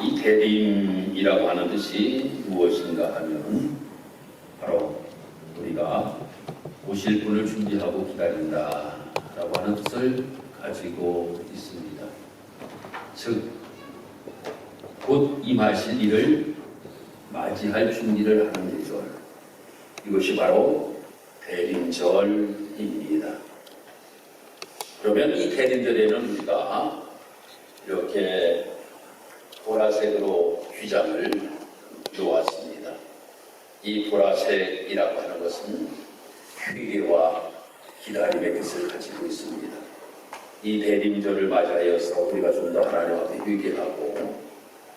이 대림이라고 하는 뜻이 무엇인가 하면 바로 우리가 오실 분을 준비하고 기다린다 라고 하는 뜻을 가지고 있습니다. 즉, 곧 임하실 이를 맞이할 준비를 하는 계절, 이것이 바로 대림절입니다. 그러면 이 대림절에는 우리가 이렇게 보라색으로 휘장을 놓았습니다. 이 보라색이라고 하는 것은 회개와 기다림의 뜻을 가지고 있습니다. 이 대림절을 맞이하여서 우리가 좀 더 하나님 앞에 회개하고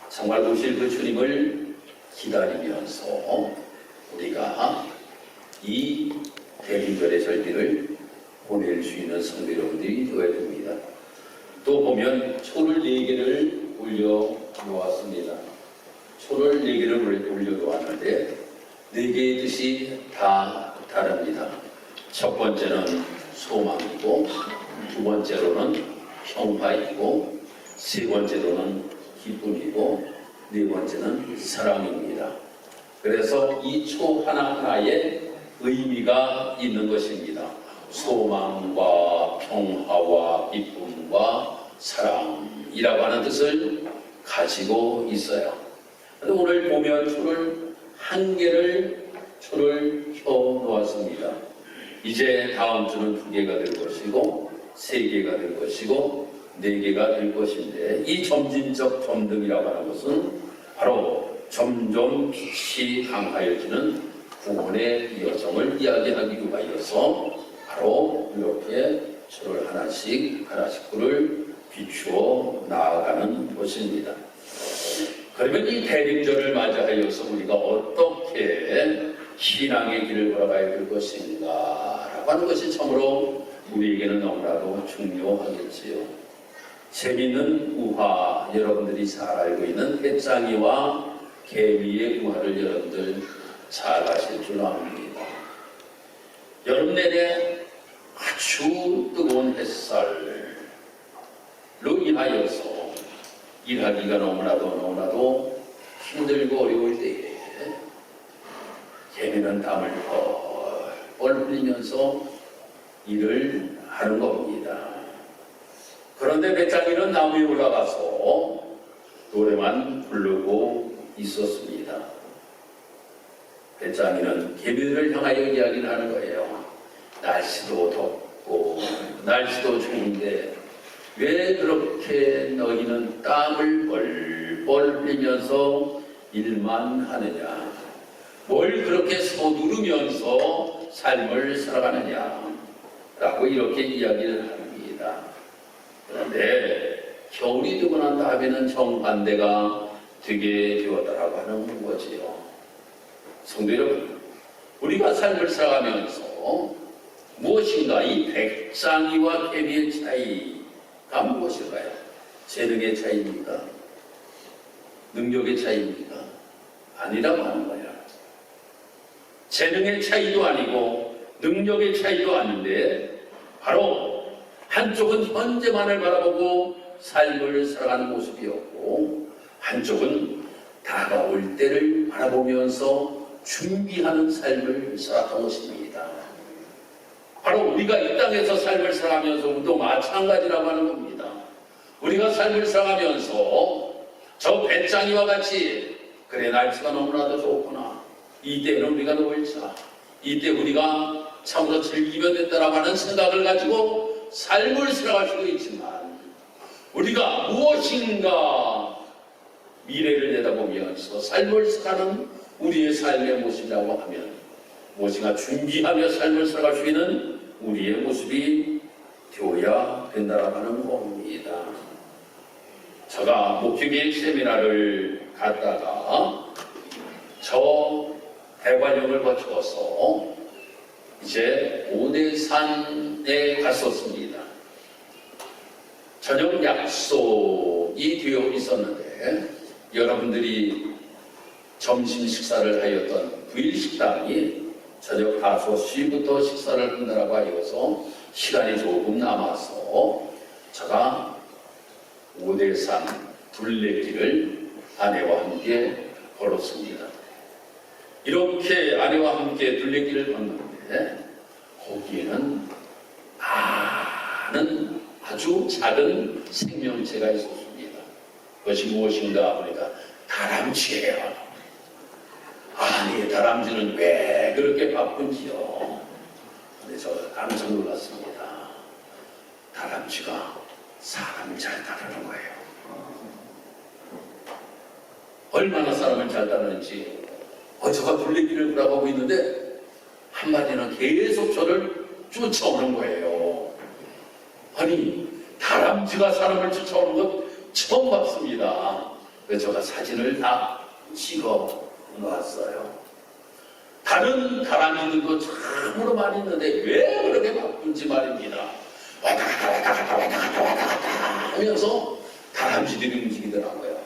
정말 오실 그 주님을 기다리면서 우리가 이 대림절의 절기를 보낼 수 있는 성도 여러분들이 되어야 됩니다. 또 보면 초를 4개를 올려놓았습니다. 초를 4개를 올려놓았는데 4개의 뜻이 다 다릅니다. 첫 번째는 소망이고, 두 번째로는 평화이고, 세 번째로는 기쁨이고, 네 번째는 사랑입니다. 그래서 이 초 하나하나에 의미가 있는 것입니다. 소망과 평화와 기쁨과 사랑이라고 하는 뜻을 가지고 있어요. 오늘 보면 초를 1개를 켜 놓았습니다. 이제 다음 주는 2개가 될 것이고 3개가 될 것이고 4개가 될 것인데, 이 점진적 점등이라고 하는 것은 바로 점점 빛이 강하여지는 구원의 여정을 이야기하기 위하여서 바로 이렇게 초를 하나씩 불을 비추어 나아가는 것입니다. 그러면 이 대림절을 맞이하여서 우리가 어떻게 신앙의 길을 걸어가야 될 것인가 라고 하는 것이 참으로 우리에게는 너무나도 중요하겠지요. 재미있는 우화, 여러분들이 잘 알고 있는 햇장이와 개미의 우화를 여러분들 잘 아실 줄 압니다. 여름 내내 아주 뜨거운 햇살로 인하여서 일하기가 너무나도 힘들고 어려울 때에 개미는 땀을 뻘뻘 흘리면서 일을 하는 겁니다. 그런데 배짱이는 나무에 올라가서 노래만 부르고 있었습니다. 배짱이는 개미들을 향하여 이야기를 하는 거예요. 날씨도 덥고 날씨도 좋은데 왜 그렇게 너희는 땀을 뻘뻘 흘리면서 일만 하느냐? 뭘 그렇게 서두르면서 삶을 살아가느냐? 라고 이렇게 이야기를 합니다. 그런데 겨울이 되고 난 다음에는 정반대가 되게 되었다라고 하는 거지요. 성도 여러분, 우리가 삶을 살아가면서 무엇인가 이 백장이와 개미의 차이가 무엇일까요? 재능의 차이입니까? 능력의 차이입니까? 아니라고 하는 거야. 재능의 차이도 아니고 능력의 차이도 아닌데, 바로 한쪽은 현재만을 바라보고 삶을 살아가는 모습이었고, 한쪽은 다가올 때를 바라보면서 준비하는 삶을 살아간 것입니다. 바로 우리가 이 땅에서 삶을 살아가면서도 마찬가지라고 하는 겁니다. 우리가 삶을 살아가면서 저 배짱이와 같이, 그래 날씨가 너무나도 좋구나, 이때는 우리가 놀자, 이때 우리가 참으로 즐기면 된다라고 하는 생각을 가지고 삶을 살아갈 수도 있지만, 우리가 무엇인가 미래를 내다보면서 삶을 살아가는 우리의 삶의 모습이라고 하면, 무엇인가 준비하며 삶을 살아갈 수 있는 우리의 모습이 되어야 된다라고 하는 겁니다. 제가 목회계획 세미나를 갔다가 저 대관령을 거쳐서 이제 오대산에 갔었습니다. 저녁 약속이 되어 있었는데, 여러분들이 점심 식사를 하였던 9일 식당이 저녁 5시부터 식사를 한다고 하여서 시간이 조금 남아서 제가 오대산 둘레길을 아내와 함께 걸었습니다. 이렇게 아내와 함께 둘레길을 걷는데 거기에는 많은 아주 작은 생명체가 있었습니다. 그것이 무엇인가 보니까 다람쥐예요. 아니, 다람쥐는 왜 그렇게 바쁜지요? 근데 저 깜짝 놀랐습니다. 다람쥐가 사람을 잘 따르는 거예요. 얼마나 사람을 잘 따르는지. 저가 둘레길을 걸어가고 있는데 한 마리는 계속 저를 쫓아오는 거예요. 아니, 다람쥐가 사람을 쫓아오는 건 처음 봤습니다. 그래서 제가 사진을 다 찍어 놓았어요. 다른 다람쥐들도 참으로 많이 있는데 왜 그렇게 바쁜지 말입니다. 왔다 갔다 왔다 갔다 왔다 갔다 왔다 갔다 하면서 다람쥐들이 움직이더라고요.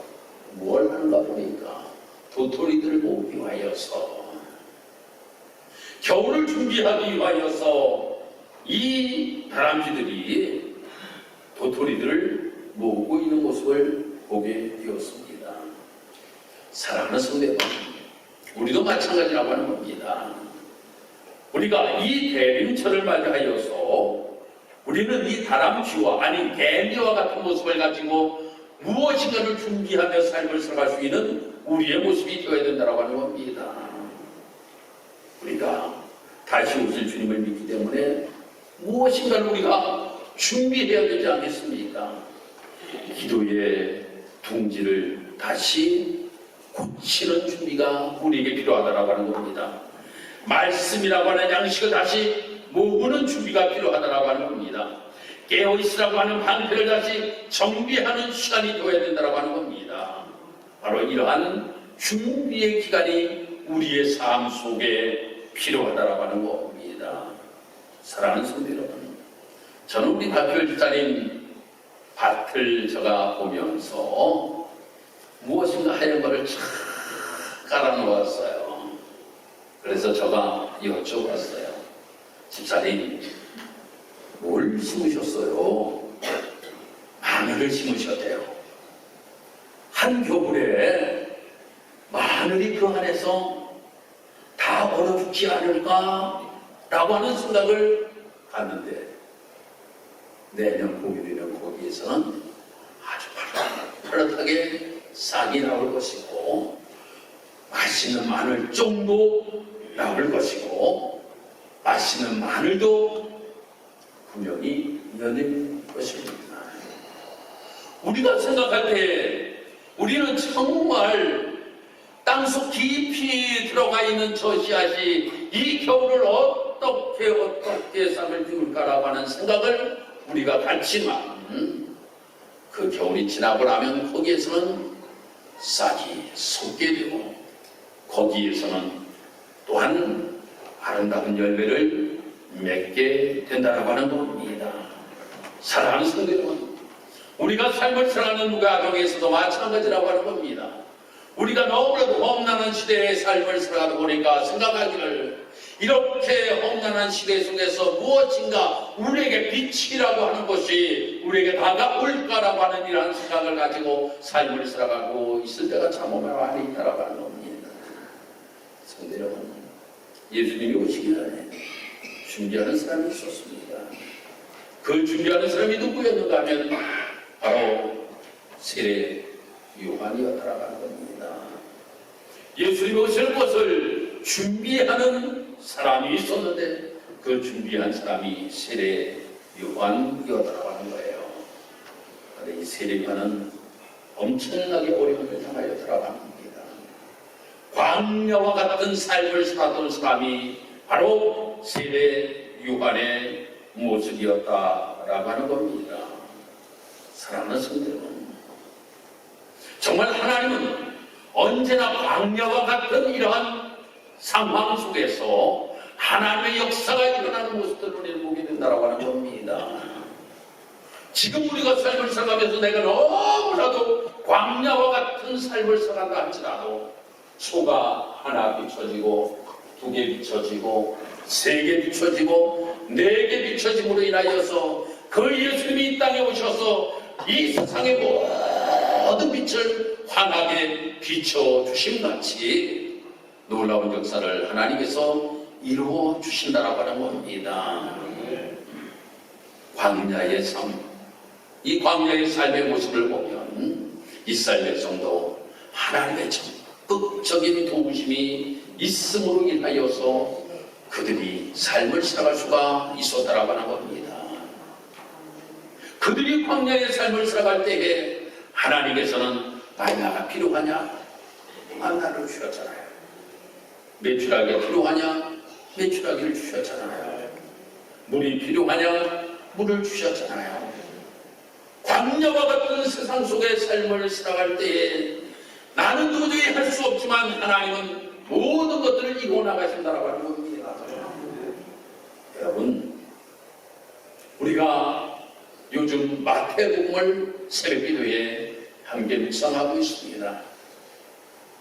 뭘 하는가 보니까 도토리들을 모으기 위하여서, 겨울을 준비하기 위하여서 이 다람쥐들이 도토리들을 모으고 있는 모습을 보게 되었습니다. 사랑하는 성도여러분, 우리도 마찬가지라고 하는 겁니다. 우리가 이 대림철을 맞이하여서 우리는 이 다람쥐와 아니 개미와 같은 모습을 가지고 무엇인가를 준비하며 삶을 살아갈 수 있는 우리의 모습이 되어야 된다고 하는 겁니다. 우리가 다시 오실 주님을 믿기 때문에 무엇인가를 우리가 준비해야 되지 않겠습니까? 기도의 둥지를 다시 고치는 준비가 우리에게 필요하다고 하는 겁니다. 말씀이라고 하는 양식을 다시 모으는 준비가 필요하다고 하는 겁니다. 깨어있으라고 하는 방패를 다시 정비하는 시간이 되어야 된다고 하는 겁니다. 바로 이러한 준비의 기간이 우리의 삶 속에 필요하다고 하는 겁니다. 사랑하는 성도 여러분, 저는 우리 박효일 집사님 밭을 제가 보면서 무엇인가 하얀 거를 쫙 깔아놓았어요. 그래서 제가 여쭤봤어요. 집사님, 뭘 심으셨어요? 마늘을 심으셨대요. 한 겨울에 마늘이 그 안에서 다 얼어 죽지 않을까? 라고 하는 생각을 갖는데, 내년 봄이 되면 거기에서는 아주 파릇파릇하게 싹이 나올 것이고, 맛있는 마늘 정도 나올 것이고, 맛있는 마늘도 분명히 연일 것입니다. 우리가 생각할 때 우리는 정말 땅속 깊이 들어가 있는 저 씨앗이 이 겨울을 어떻게 싹을 틔울까라고 하는 생각을 우리가 갖지만, 그 겨울이 지나고 나면 거기에서는 싹이 솟게 되고 거기에서는 또한 아름다운 열매를 맺게 된다고 하는 겁니다. 사랑하는 성도 여러분, 우리가 삶을 살아가는 누가 가정에서도 마찬가지라고 하는 겁니다. 우리가 너무나도 험난한 시대의 삶을 살아가다 보니까 생각하기를, 이렇게 험난한 시대 속에서 무엇인가 우리에게 빛이라고 하는 것이 우리에게 다가올까라고 하는 이러한 생각을 가지고 삶을 살아가고 있을 때가 참 많이 있다라고 하는 겁니다. 성도 여러분, 예수님이 오시기 전에 준비하는 사람이 있었습니다. 그 준비하는 사람이 누구였는가 하면 바로 세례 요한이었다라고 하는 겁니다. 예수님이 오실 것을 준비하는 사람이 있었는데 그 준비한 사람이 세례 요한이었다라고 하는 거예요. 그런데 이 세례 요한은 엄청나게 어려움을 당하였다라고 하는 겁니다. 광야와 같은 삶을 살았던 사람이 바로 세례 요한의 모습이었다라고 하는 겁니다. 사랑하는 성도 여러분, 정말 하나님은 언제나 광야와 같은 이러한 상황 속에서 하나님의 역사가 일어나는 모습들을 우리는 보게 된다고 하는 겁니다. 지금 우리가 삶을 살아가면서 내가 너무나도 광야와 같은 삶을 살아간다 할지라도 소가 하나 비춰지고, 두 개 비춰지고, 세 개 비춰지고, 네 개 비춰짐으로 인하여서 그 예수님이 이 땅에 오셔서 이 세상의 모든 빛을 환하게 비춰주심같이 놀라운 역사를 하나님께서 이루어 주신다라고 하는 겁니다. 광야의 삶, 이 광야의 삶의 모습을 보면 이스라엘 백성도 하나님의 적극적인 도우심이 있음으로 인하여서 그들이 삶을 살아갈 수가 있었다라고 하는 겁니다. 그들이 광야의 삶을 살아갈 때에 하나님께서는 만나가 필요하냐? 만나를 주셨잖아요. 메추라기가 필요하냐? 메추라기를 주셨잖아요. 물이 필요하냐? 물을 주셨잖아요. 광야와 같은 세상 속의 삶을 살아갈 때에 나는 도저히 할 수 없지만 하나님은 모든 것들을 이루어 나가신다라고 하는 겁니다. 여러분, 우리가 요즘 마태복음을 새벽기도에 함께 묵상하고 있습니다.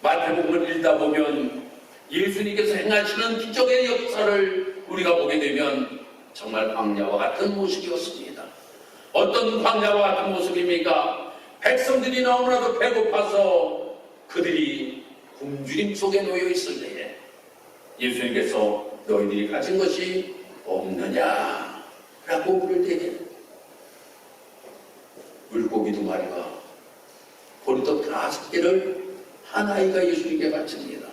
마태복음을 읽다 보면 예수님께서 행하시는 기적의 역사를 우리가 보게 되면 정말 광야와 같은 모습이었습니다. 어떤 광야와 같은 모습입니까? 백성들이 너무나도 배고파서 그들이 굶주림 속에 놓여 있을 때에 예수님께서 너희들이 가진 것이 없느냐? 라고 물을 때에 물고기 2마리가 보리떡 5개를 한 아이가 예수님께 바칩니다.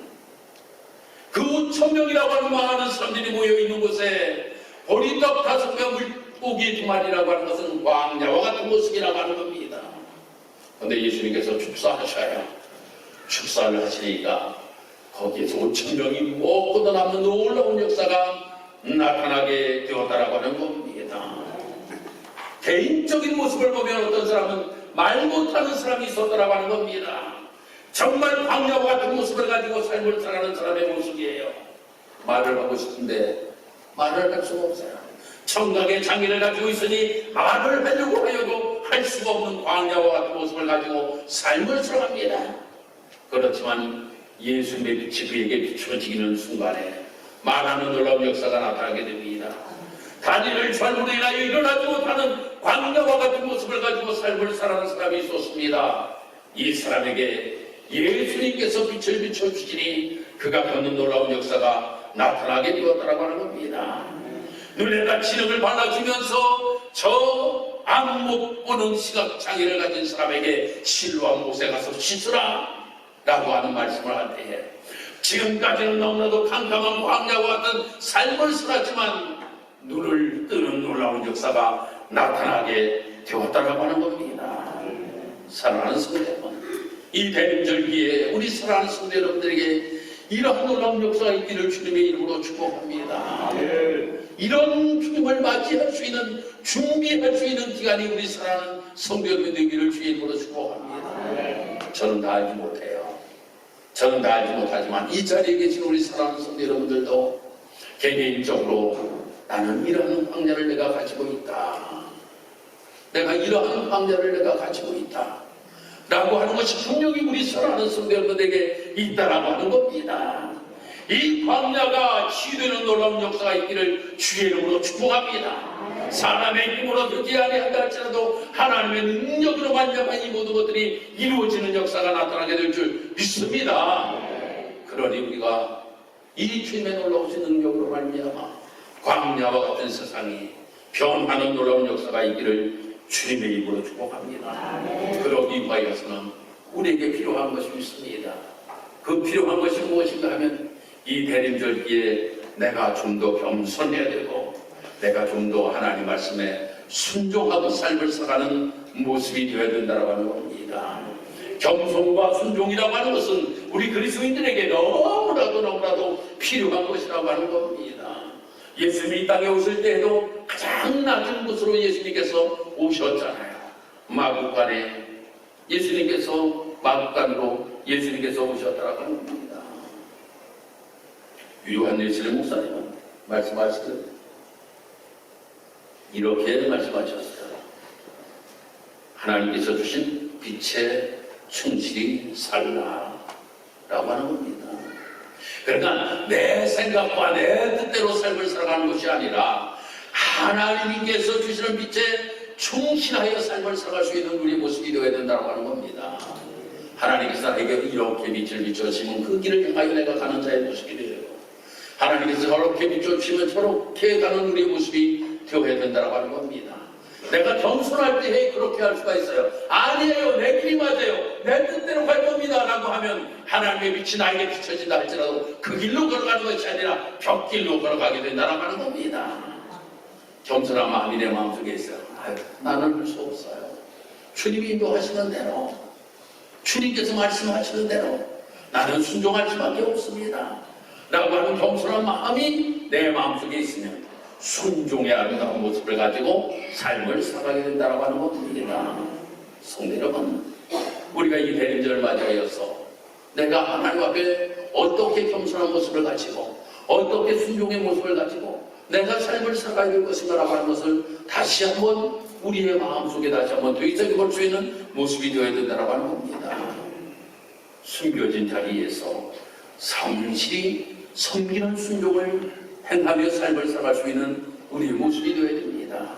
그 5,000명이라고 하는 많은 사람들이 모여있는 곳에 보리떡 5개, 물고기 2마리라고 하는 것은 광야와 같은 모습이라고 하는 겁니다. 그런데 예수님께서 축사를 하시니까 거기에서 5,000명이 먹고도 남는 놀라운 역사가 나타나게 되었다라고 하는 겁니다. 개인적인 모습을 보면 어떤 사람은 말 못하는 사람이 있었다라고 하는 겁니다. 정말 광야와 같은 모습을 가지고 삶을 살아가는 사람의 모습이에요. 말을 하고 싶은데 말을 할 수가 없어요. 청각의 장애를 가지고 있으니 말을 하려고 하여도 할 수가 없는 광야와 같은 모습을 가지고 삶을 살아갑니다. 그렇지만 예수님의 빛이 그에게 비춰지기는 순간에 말하는 놀라운 역사가 나타나게 됩니다. 다리를 절로 인하여 일어나지 못하는 광야와 같은 모습을 가지고 삶을 살아가는 사람이 있었습니다. 이 사람에게 예수님께서 빛을 비춰주시니 그가 겪는 놀라운 역사가 나타나게 되었다고 하는 겁니다. 눈에다 진흙을 발라주면서 저 안 못 보는 시각장애를 가진 사람에게 실로암 못에 가서 씻으라 라고 하는 말씀을 할 때에 지금까지는 너무나도 캄캄한 광야와 같은 삶을 살았지만 눈을 뜨는 놀라운 역사가 나타나게 되었다고 하는 겁니다. 사랑하는 성도 여러분, 이 대림절기에 우리 사랑하는 성도 여러분들에게 이러한 놀라운 역사가 있기를 주님의 이름으로 축복합니다. 이런 주님을 맞이할 수 있는, 준비할 수 있는 기간이 우리 사랑하는 성도 여러분들 되기를 주의 이름으로 축복합니다. 저는 다 알지 못해요. 저는 다 알지 못하지만 이 자리에 계신 우리 사랑하는 성도 여러분들도 개개인적으로 나는 이러한 광야를 내가 가지고 있다. 내가 이러한 광야를 내가 가지고 있다. 라고 하는 것이 분명히 우리 사랑하는 성도 여러분들에게 있다라고 하는 겁니다. 이 광야가 치유되는 놀라운 역사가 있기를 주의 이름으로 축복합니다. 사람의 힘으로 되지 아니한다 할지라도 하나님의 능력으로 말미암아 이 모든 것들이 이루어지는 역사가 나타나게 될 줄 믿습니다. 그러니 우리가 이 주님의 놀라우신 능력으로 말미암아 광야와 같은 세상이 변하는 놀라운 역사가 있기를 주님의 이름으로 축복합니다. 그러기 위하여서는 우리에게 필요한 것이 있습니다. 그 필요한 것이 무엇인가 하면 이 대림절기에 내가 좀 더 겸손해야 되고 내가 좀 더 하나님 말씀에 순종하고 삶을 살아가는 모습이 되어야 된다고 하는 겁니다. 겸손과 순종이라고 하는 것은 우리 그리스도인들에게 너무나도 필요한 것이라고 하는 겁니다. 예수님이 이 땅에 오실 때에도 가장 낮은 곳으로 예수님께서 오셨잖아요. 마구간에 마구간으로 예수님께서 오셨다라고 하는 겁니다. 요한일실 목사님은 말씀하시듯 이렇게 말씀하셨어요. 하나님께서 주신 빛에 충실히 살라 라고 하는 겁니다. 그러니까 내 생각과 내 뜻대로 삶을 살아가는 것이 아니라 하나님께서 주시는 빛에 충실하여 삶을 살아갈 수 있는 우리의 모습이 되어야 된다고 하는 겁니다. 하나님께서 나에게 이렇게 빛을 비춰주시면 그 길을 향하여 내가 가는 자의 모습이 되어요. 하나님께서 저렇게 비춰주시면 저렇게 가는 우리의 모습이 되어야 된다고 하는 겁니다. 내가 겸손할 때 그렇게 할 수가 있어요. 아니에요, 내 길이 맞아요, 내 뜻대로 갈 겁니다 라고 하면 하나님의 빛이 나에게 비춰진다 할지라도 그 길로 걸어가는 것이 아니라 벽길로 걸어가게 된다고 하는 겁니다. 겸손한 마음이 내 마음속에 있어요. 아유, 나는 할 수 없어요. 주님이 인도하시는 대로, 주님께서 말씀하시는 대로 나는 순종할 수밖에 없습니다 라고 하는 겸손한 마음이 내 마음속에 있으면 순종의 아름다운 모습을 가지고 삶을 살아가게 된다고 하는 것입니다. 성도 여러분, 우리가 이 대림절을 맞이하여서 내가 하나님 앞에 어떻게 겸손한 모습을 가지고 어떻게 순종의 모습을 가지고 내가 삶을 살아가야 될 것인가라고 하는 것을 다시 한번 우리의 마음속에 다시 한번 되새겨 볼 수 있는 모습이 되어야 된다고 하는 겁니다. 숨겨진 자리에서 성실히 섬기는 순종을 행하며 삶을 살아갈 수 있는 우리의 모습이 되어야 됩니다.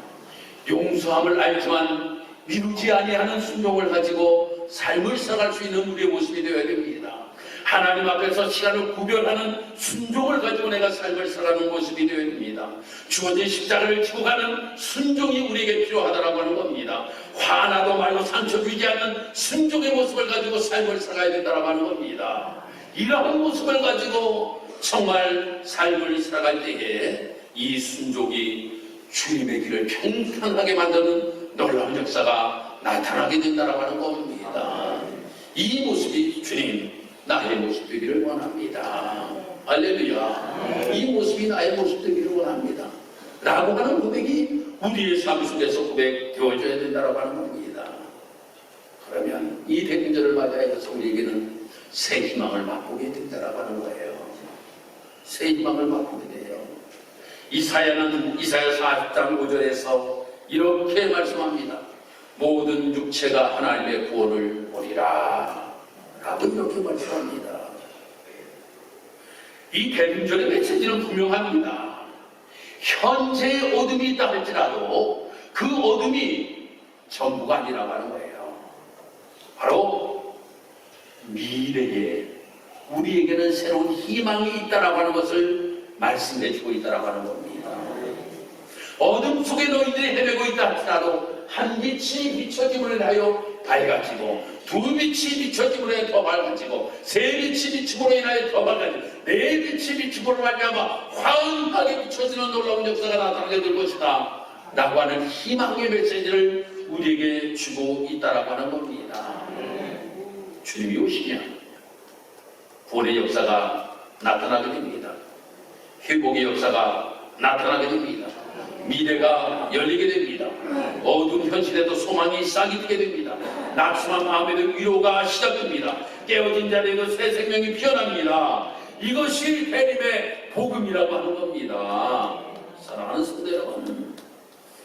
용서함을 알지만 미루지 아니하는 순종을 가지고 삶을 살아갈 수 있는 우리의 모습이 되어야 됩니다. 하나님 앞에서 시간을 구별하는 순종을 가지고 내가 삶을 살아가는 모습이 되어야 됩니다. 주어진 십자가를 지고 가는 순종이 우리에게 필요하다고 하는 겁니다. 화나도 말고 상처 주지 않는 순종의 모습을 가지고 삶을 살아가야 된다고 하는 겁니다. 이러한 모습을 가지고 정말 삶을 살아갈 때에 이 순종이 주님의 길을 평탄하게 만드는 놀라운 역사가 나타나게 된다고 하는 겁니다. 이 모습이 주님, 나의 모습 되기를 원합니다. 할렐루야. 이 모습이 나의 모습 되기를 원합니다 라고 하는 고백이 우리의 삶 속에서 고백되어져야 된다고 하는 겁니다. 그러면 이 대림절을 맞이해서 우리에게는 새 희망을 맛보게 된다고 하는 거예요. 새 희망을 맛보게 돼요. 이사야는 이사야 40장 5절에서 이렇게 말씀합니다. 모든 육체가 하나님의 구원을 보리라 라고 이렇게 말씀합니다. 이 대림절의 메시지는 분명합니다. 현재의 어둠이 있다 할지라도 그 어둠이 전부가 아니라고 하는 거예요. 바로 미래에 우리에게는 새로운 희망이 있다라고 하는 것을 말씀해 주고 있다라고 하는 겁니다. 어둠 속에 너희들이 헤매고 있다 할지라도 한 빛이 비춰짐을 하여 밝아지고 두 빛이 비춰짐으로 인하여 더 밝아지고 세 빛이 비춤으로 인하여 더 밝아지고 네 빛이 비춤으로 말미암아 환하게 비춰지는 놀라운 역사가 나타나게 될 것이다 라고 하는 희망의 메시지를 우리에게 주고 있다라고 하는 겁니다. 주님이 오시면 구원의 역사가 나타나게 됩니다. 회복의 역사가 나타나게 됩니다. 미래가 열리게 됩니다. 어두운 현실에도 소망이 싹이 트게 됩니다. 낙심한 마음에도 위로가 시작됩니다. 깨어진 자리에도 새 생명이 피어납니다. 이것이 대림의 복음이라고 하는 겁니다. 사랑하는 성도 여러분,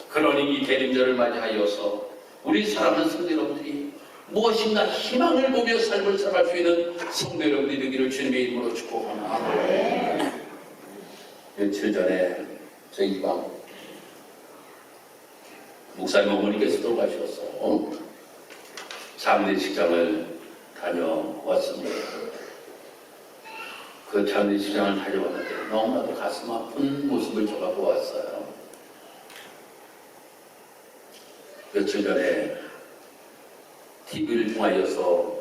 그러니 이 대림절을 맞이하여서 우리 사랑하는 성도 여러분들이 무엇인가 희망을 보며 삶을 살아갈 수 있는 성도 여러분들이 되기를 주님의 이름으로 축복합니다. 며칠 전에 저희 방 목사님 어머니께서 돌아가셔서 장례식장을 다녀왔습니다. 그 장례식장을 다녀왔는데 너무나도 가슴 아픈 모습을 제가 보았어요. 며칠 전에 TV를 통하여서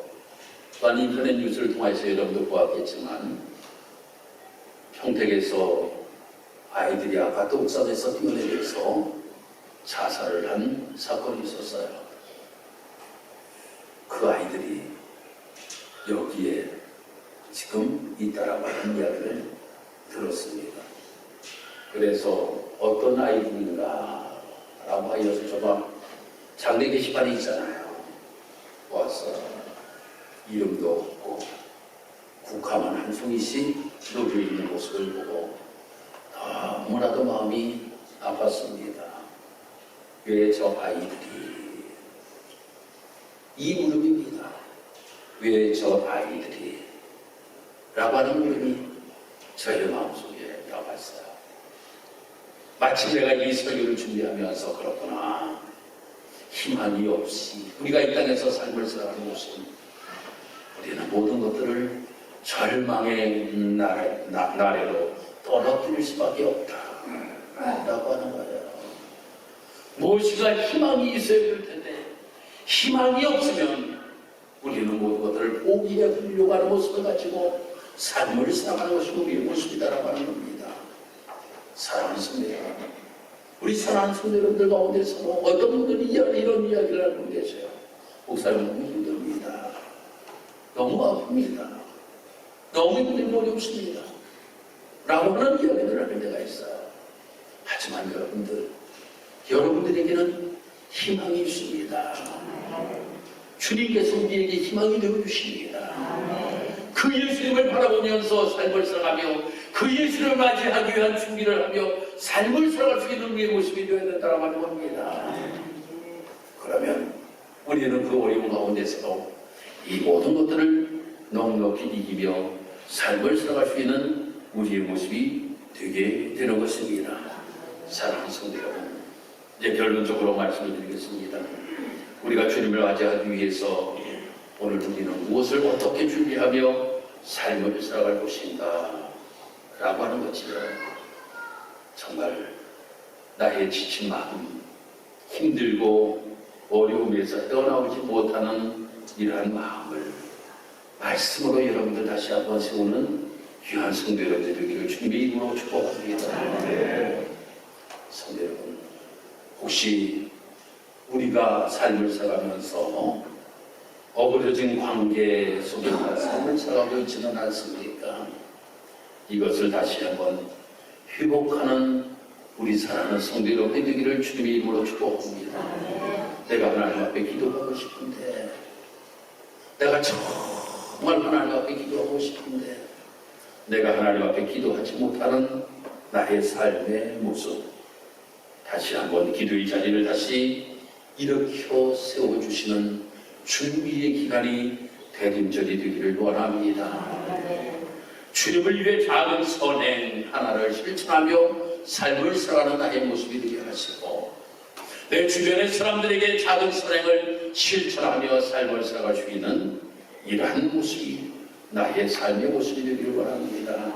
또한 인터넷 뉴스를 통해서 여러분도 보았겠지만 평택에서 아이들이 아파트 옥상에서 뛰어내려서 자살을 한 사건이 있었어요. 그 아이들이 여기에 지금 있다라고 하는 이야기를 들었습니다. 그래서 어떤 아이들인가 라고 하여서 제가 장례 게시판이 있잖아요. 왔어요. 이름도 없고 국화만 한 송이씩 놓여 있는 모습을 보고 너무나도 마음이 아팠습니다. 왜 저 아이들이 이 물음입니다. 왜 저 아이들이 라고 하는 물음이 저의 마음속에 나왔어요. 마침 내가 이 설교를 준비하면서 그렇구나, 희망이 없이 우리가 이 땅에서 삶을 살아가는 것은 우리는 모든 것들을 절망의 나래로 떨어뜨릴 수밖에 없다라고 하는 거예요. 무엇인가 희망이 있어야 될 텐데 희망이 없으면 우리는 모든 것들을 포기해 버리려고 하는 모습을 가지고 삶을 살아가는 것이 우리의 모습이다라고 하는 겁니다. 사랑하는 성도 여러분, 우리 사랑하는 성도 여러분들 가운데서 어떤 분들이 이런 이야기를 하고 계세요. 목사님 너무 힘듭니다. 너무 아픕니다. 너무 힘들고 어렵습니다. 라고 하는 이야기를 하는 데가 있어요. 하지만 여러분들에게는 희망이 있습니다. 주님께서 우리에게 희망이 되어주십니다. 그 예수님을 바라보면서 삶을 살아가며 그 예수를 맞이하기 위한 준비를 하며 삶을 살아갈 수 있는 우리의 모습이 되어야 된다고 하는 겁니다. 그러면 우리는 그 어려움 가운데서도 이 모든 것들을 넉넉히 이기며 삶을 살아갈 수 있는 우리의 모습이 되게 되는 것입니다. 사랑하는 성도 여러분, 이제 결론적으로 말씀을 드리겠습니다. 우리가 주님을 맞이하기 위해서 오늘 우리는 무엇을 어떻게 준비하며 삶을 살아갈 것인가 라고 하는 것이요. 정말 나의 지친 마음, 힘들고 어려움에서 헤어나오지 못하는 이러한 마음을 말씀으로 여러분들 다시 한번 세우는 귀한 성도 여러분들 되기를 주님의 이름으로 축복합니다. 성도 여러분, 혹시 우리가 삶을 살아가면서 어그러진 관계 속에서 삶을 살아가고 있지는 않습니까? 이것을 다시 한번 회복하는 우리 사랑하는 성도 여러분이 되기를 주님의 이름으로 축복합니다. 내가 하나님 앞에 기도하고 싶은데, 내가 정말 하나님 앞에 기도하고 싶은데 내가 하나님 앞에 기도하지 못하는 나의 삶의 모습, 다시 한번 기도의 자리를 다시 일으켜 세워주시는 준비의 기간이 대림절이 되기를 원합니다. 주님을 위해 작은 선행 하나를 실천하며 삶을 살아가는 나의 모습이 되게 하시고, 내 주변의 사람들에게 작은 선행을 실천하며 삶을 살아갈 수 있는 이러한 모습이 나의 삶의 모습이 되기를 원합니다.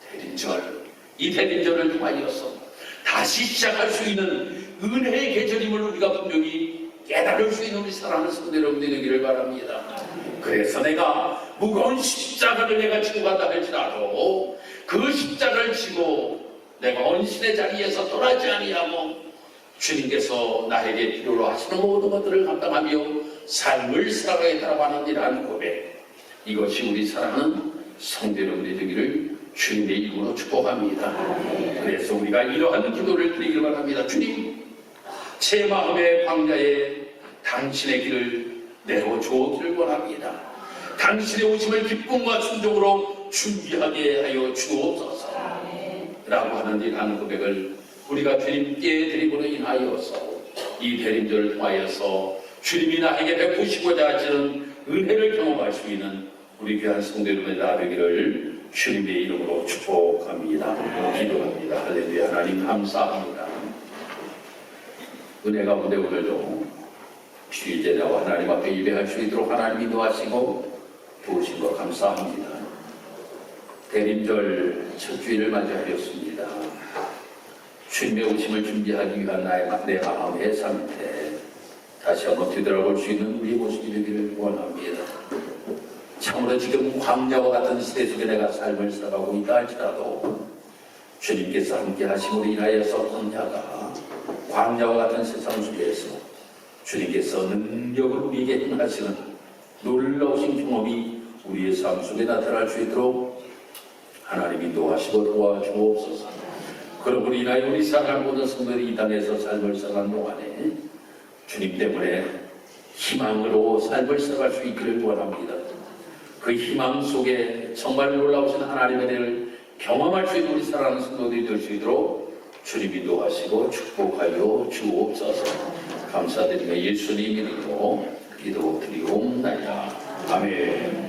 대림절, 이 대림절을 통하여서 다시 시작할 수 있는 은혜의 계절임을 우리가 분명히 깨달을 수 있는 우리 사랑하는 성도 여러분들이 되기를 바랍니다. 그래서 내가 무거운 십자가를 내가 지고 간다 할지라도 그 십자가를 지고 내가 언신의 자리에서 떠나지 아니하고 주님께서 나에게 필요로 하시는 모든 것들을 감당하며 삶을 살아가겠다고 하는 이러한 고백, 이것이 우리 사랑하는 성도 여러분들이 되기를 주님의 이름으로 축복합니다. 그래서 우리가 이러한 기도를 드리길 바랍니다. 주님, 제 마음의 광야에 당신의 길을 내려주었기를 원합니다. 당신의 오심을 기쁨과 순종으로 준비하게 하여 주옵소서 라고 하는 이러한 고백을 우리가 주님께 드림으로 인하여서 이 대림절을 통하여서 주님이 나에게 베푸시고자 하시는 은혜를 경험할 수 있는 우리 귀한 성도 여러분의 나 되기를 주님의 이름으로 축복합니다. 기도합니다. 할렐루야. 하나님 감사합니다. 은혜 가운데 오늘도 주의 제자와 하나님 앞에 예배할 수 있도록 하나님이 도와시고 도우신 것 감사합니다. 대림절 첫 주일을 맞이하였습니다. 주님의 오심을 준비하기 위한 내 마음의 상태 다시 한번 되돌아볼 수 있는 우리의 모습이 되기를 원합니다. 참으로 지금 광야와 같은 시대 속에 내가 삶을 살아가고 있다 할지라도 주님께서 함께 하심으로 인하여서 광야와 같은 세상 속에서 주님께서 능력을 우리에게 행하시는 놀라우신 경험이 우리의 삶 속에 나타날 수 있도록 하나님이 도와시고 도와주옵소서. 그러므로 인하여 우리 사랑하는 모든 성도들이 이 땅에서 삶을 살아가는 동안에 주님 때문에 희망으로 삶을 살아갈 수 있기를 원합니다. 그 희망 속에 정말 놀라우신 하나님의 은혜를 경험할 수 있는 우리 사랑하는 성도들이 될 수 있도록 주님이 도와시고 축복하여 주옵소서. 감사드리며 예수님 이름으로 기도드리옵나이다. 아멘.